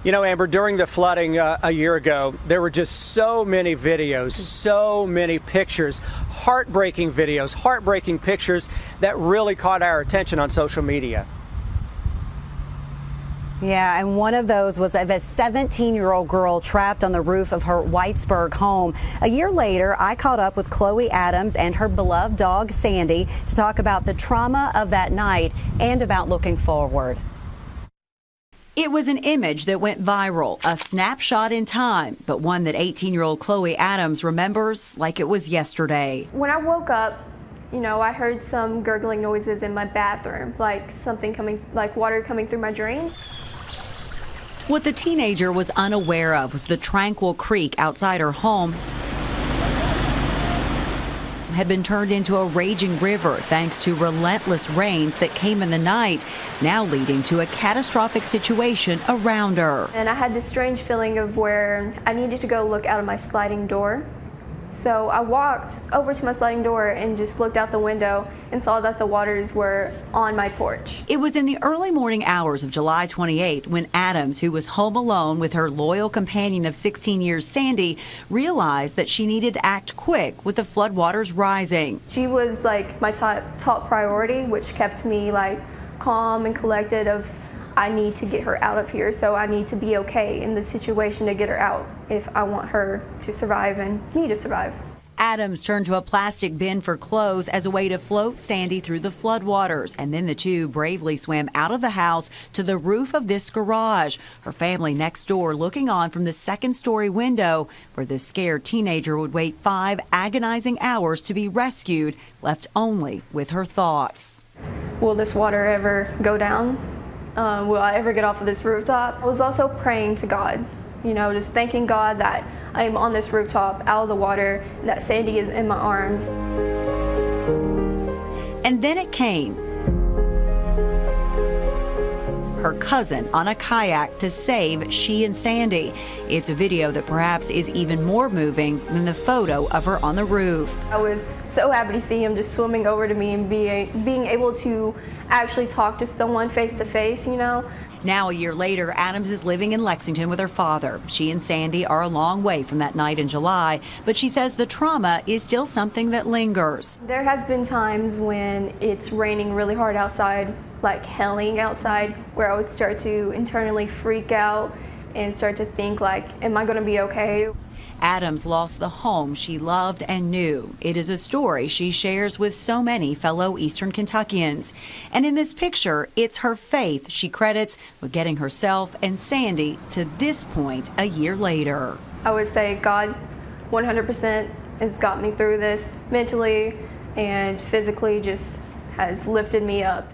You know, Amber, during the flooding a year ago, there were just so many videos, so many pictures, heartbreaking videos, heartbreaking pictures that really caught our attention on social media. Yeah, and one of those was of a 17-year-old girl trapped on the roof of her Whitesburg home. A year later, I caught up with Chloe Adams and her beloved dog, Sandy, to talk about the trauma of that night and about looking forward. It was an image that went viral, a snapshot in time, but one that 18-year-old Chloe Adams remembers like it was yesterday. When I woke up, I heard some gurgling noises in my bathroom, like water coming through my drain. What the teenager was unaware of was the tranquil creek outside her home had been turned into a raging river thanks to relentless rains that came in the night, now leading to a catastrophic situation around her. And I had this strange feeling of where I needed to go look out of my sliding door. So I walked over to my sliding door and just looked out the window and saw that the waters were on my porch. It was in the early morning hours of July 28th when Adams, who was home alone with her loyal companion of 16 years, Sandy, realized that she needed to act quick with the floodwaters rising. She was like my top priority, which kept me calm and collected of I need to get her out of here, so I need to be okay in the situation to get her out if I want her to survive and me to survive. Adams turned to a plastic bin for clothes as a way to float Sandy through the floodwaters, and then the two bravely swam out of the house to the roof of this garage, her family next door looking on from the second-story window where the scared teenager would wait 5 agonizing hours to be rescued, left only with her thoughts. Will this water ever go down? Will I ever get off of this rooftop? I was also praying to God, just thanking God that I am on this rooftop, out of the water, that Sandy is in my arms. And then it came. Her cousin on a kayak to save she and Sandy. It's a video that perhaps is even more moving than the photo of her on the roof. I was so happy to see him just swimming over to me and being able to actually talk to someone face to face, Now, a year later, Adams is living in Lexington with her father. She and Sandy are a long way from that night in July, but she says the trauma is still something that lingers. There has been times when it's raining really hard outside, like hailing outside, where I would start to internally freak out and start to think am I going to be okay? Adams lost the home she loved and knew. It is a story she shares with so many fellow Eastern Kentuckians. And in this picture, it's her faith she credits with getting herself and Sandy to this point a year later. I would say God 100% has got me through this mentally and physically, just has lifted me up.